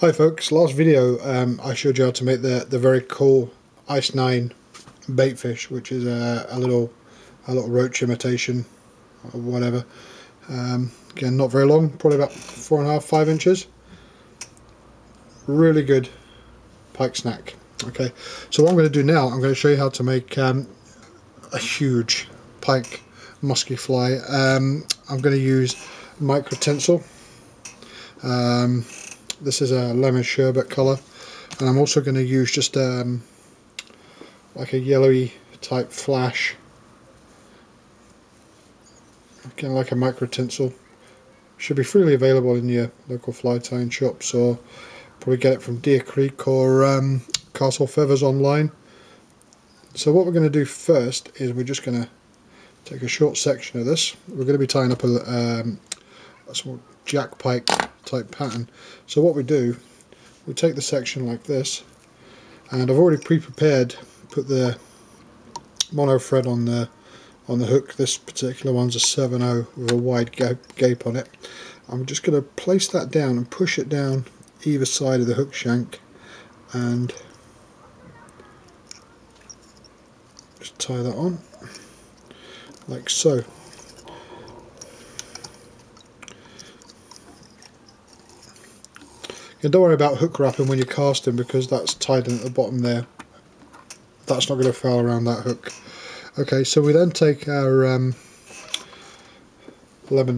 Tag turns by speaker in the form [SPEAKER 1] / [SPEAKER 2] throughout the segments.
[SPEAKER 1] Hi folks, last video I showed you how to make the very cool Ice 9 bait fish, which is a little roach imitation or whatever. Again, not very long, probably about 4.5–5 inches. Really good pike snack. Okay, so what I'm going to do now, I'm going to show you how to make a huge pike musky fly. I'm going to use micro tinsel. This is a lemon sherbet colour, and I'm also going to use just like a yellowy type flash, kind of like a micro tinsel. Should be freely available in your local fly tying shops, or probably get it from Deer Creek or Castle Feathers online. So what we're going to do first is we're just going to take a short section of this. We're going to be tying up a small jack pike type pattern. So what we do, we take the section like this, and I've already pre-prepared, put the mono thread on the hook. This particular one's a 7/0 with a wide gape on it. I'm just going to place that down and push it down either side of the hook shank, and just tie that on like so. And don't worry about hook wrapping when you're casting, because that's tied in at the bottom there. That's not going to foul around that hook. Okay, so we then take our lemon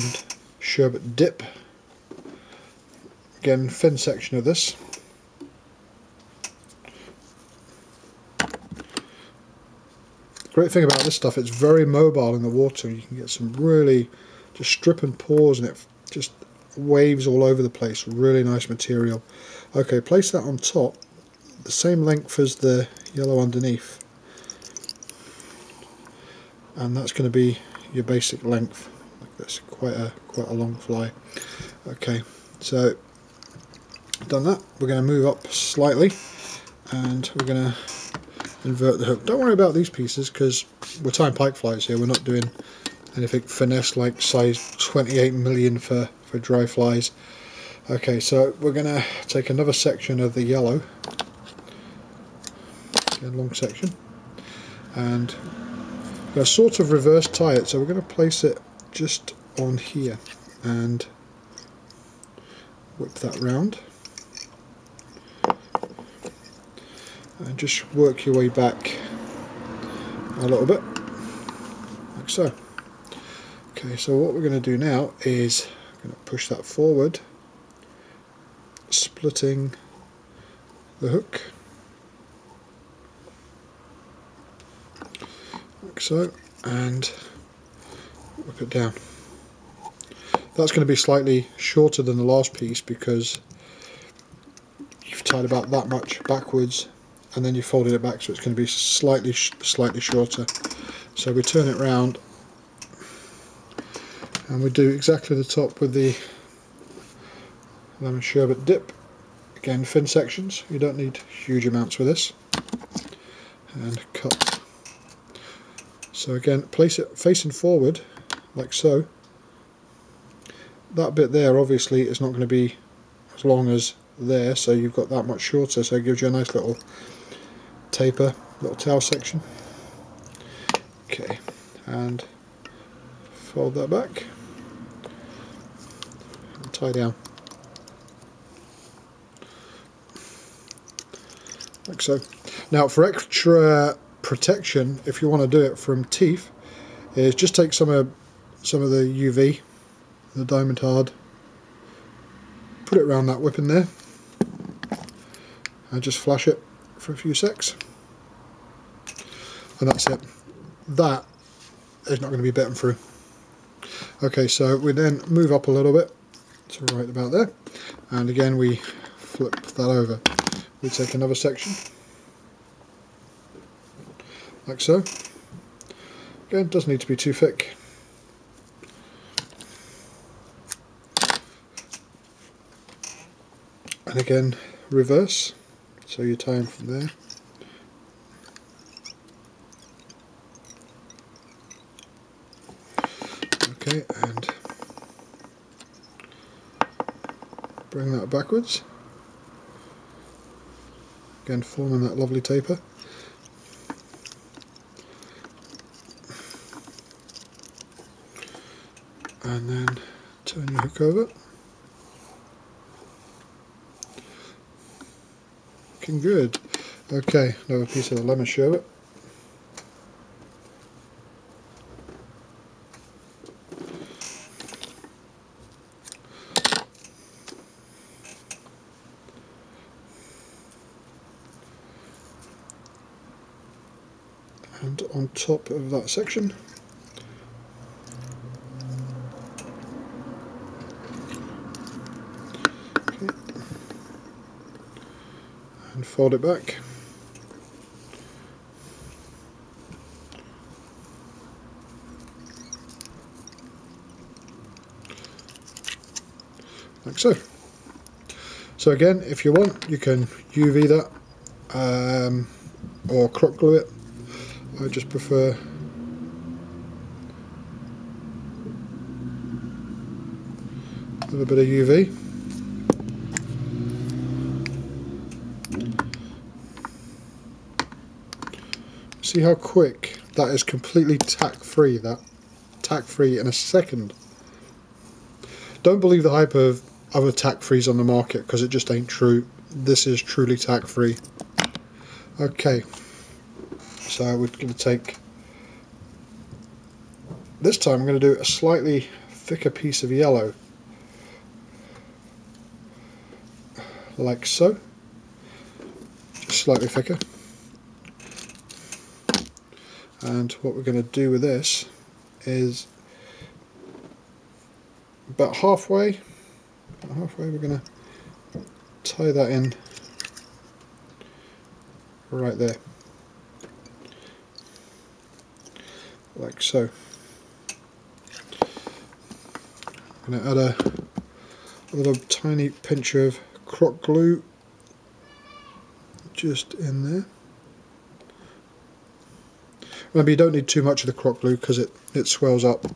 [SPEAKER 1] sherbet dip. Again, thin section of this. The great thing about this stuff, it's very mobile in the water. You can get some really just strip and pores, and it just waves all over the place. Really nice material. Okay, place that on top, the same length as the yellow underneath, and that's going to be your basic length like this. Quite a long fly. Okay, so done that, we're going to move up slightly and we're going to invert the hook. Don't worry about these pieces, because we're tying pike flies here. We're not doing anything finesse like size 28 million for dry flies. Okay, so we're going to take another section of the yellow, a long section, and we're going to sort of reverse tie it. So we're going to place it just on here and whip that round, and just work your way back a little bit like so. Okay, so what we're going to do now is I'm going to push that forward, splitting the hook like so, and whip it down. That's going to be slightly shorter than the last piece, because you've tied about that much backwards and then you folded it back, so it's going to be slightly shorter. So we turn it round and we do exactly the top with the lemon sherbet dip. Again, thin sections, you don't need huge amounts with this, and cut. So again, place it facing forward like so. That bit there obviously is not going to be as long as there, so you've got that much shorter, so it gives you a nice little taper, little tail section. Okay, and fold that back and tie down like so. Now, for extra protection, if you want to do it from teeth, is just take some of the UV, the diamond hard, put it around that whip in there, and just flash it for a few secs, and that's it. That is not going to be bitten through. Okay, so we then move up a little bit to right about there, and again we flip that over. We take another section like so. Again, it doesn't need to be too thick. And again, reverse, so you're tying from there. Okay, and bring that backwards. again forming that lovely taper. And then turn your hook over. Looking good. Okay, another piece of the lemon sherbet. And on top of that section, okay, and fold it back. Like so. So again, if you want, you can UV that or crop glue it. I just prefer a little bit of UV. See how quick that is, completely tack free. That tack free in a second. Don't believe the hype of other tack frees on the market, because it just ain't true. This is truly tack free. Okay, so we're going to take, this time I'm going to do a slightly thicker piece of yellow, like so, just slightly thicker. And what we're going to do with this is about halfway we're going to tie that in right there, like so. I'm going to add a little tiny pinch of crock glue just in there. Remember, you don't need too much of the crock glue because it swells up,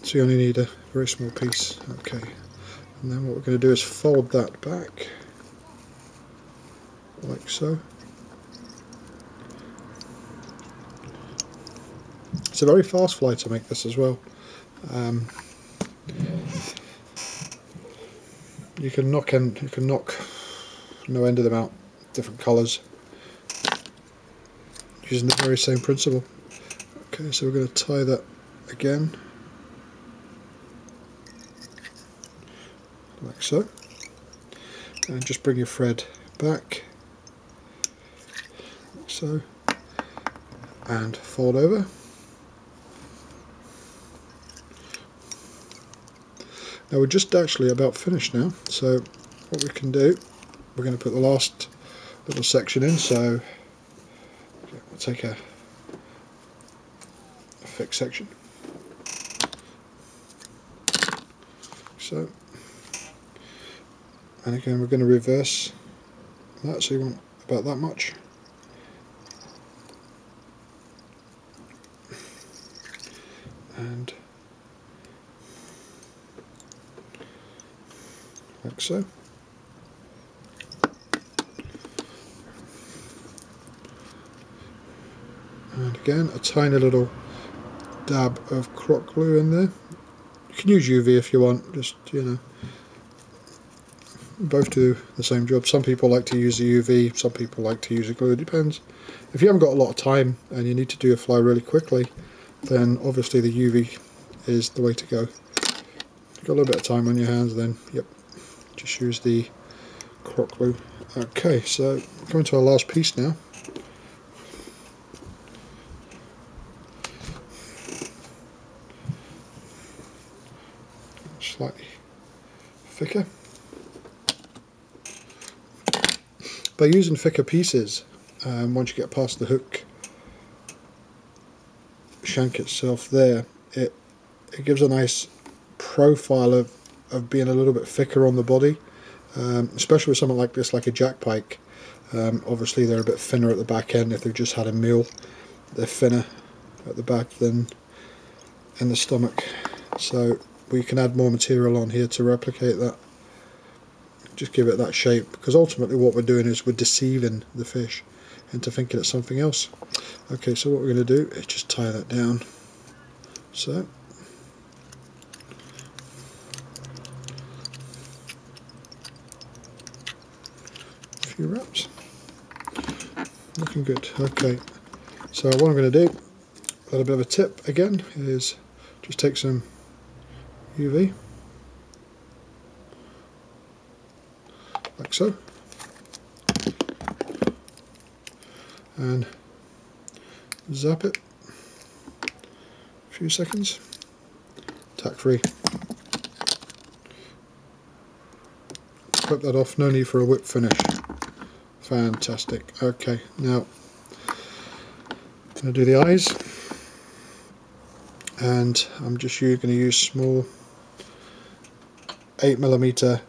[SPEAKER 1] so you only need a very small piece. Okay, and then what we're going to do is fold that back like so. It's a very fast fly to make this as well. You can knock no end of them out, different colours, using the very same principle. Okay, so we're going to tie that again, like so, and just bring your thread back, like so, and fold over. Now we're just actually about finished now, so what we can do, we're going to put the last little section in, so we'll take a thick section, so, and again we're going to reverse that, so you want about that much, and like so. And again, a tiny little dab of crock glue in there. You can use UV if you want, just, you know, both do the same job. Some people like to use the UV, some people like to use a glue, it depends. If you haven't got a lot of time and you need to do a fly really quickly, then obviously the UV is the way to go. If you've got a little bit of time on your hands, then yep, just use the crock glue. Okay, so coming to our last piece now. Slightly thicker. By using thicker pieces, once you get past the hook shank itself there, it gives a nice profile of being a little bit thicker on the body, especially with something like this, like a jack pike. Obviously they're a bit thinner at the back end. If they've just had a meal, they're thinner at the back than in the stomach, so we can add more material on here to replicate that. just give it that shape, because ultimately what we're doing is we're deceiving the fish into thinking it's something else. Okay, so what we're going to do is just tie that down. So a few wraps, looking good. Okay, so what I'm going to do, a little bit of a tip again, is just take some UV like so, and zap it a few seconds, tack free. Clip that off, no need for a whip finish. Fantastic. Okay, now I'm going to do the eyes, and I'm just going to use small 8mm,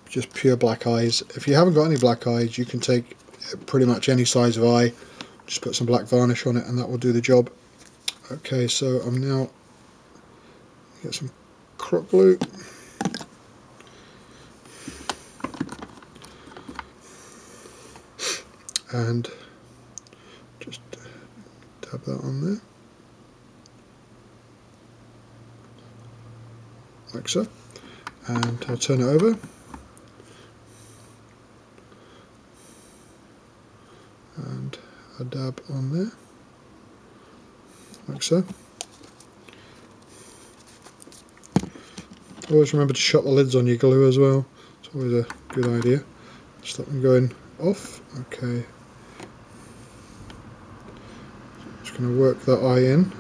[SPEAKER 1] just pure black eyes. If you haven't got any black eyes, you can take pretty much any size of eye, just put some black varnish on it and that will do the job. Okay, so I'm now get some crook glue, and just dab that on there like so, and I'll turn it over and a dab on there like so. Always remember to shut the lids on your glue as well, it's always a good idea. Stop them going off. Okay, just going to work that eye in,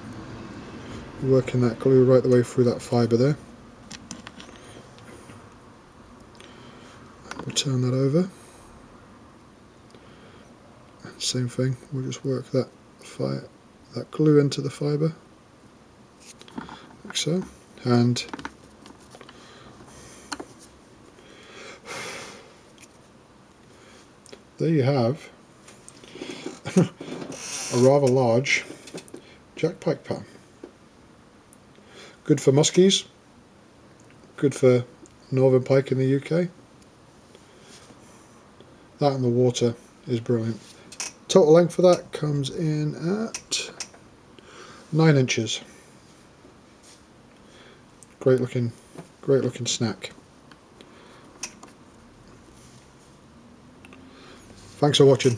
[SPEAKER 1] working that glue right the way through that fibre there. We'll turn that over, same thing, we'll just work that glue into the fibre like so, and there you have a rather large jack pike pan. Good for muskies, good for northern pike in the UK. That in the water is brilliant. Total length for that comes in at 9 inches. Great looking snack. Thanks for watching.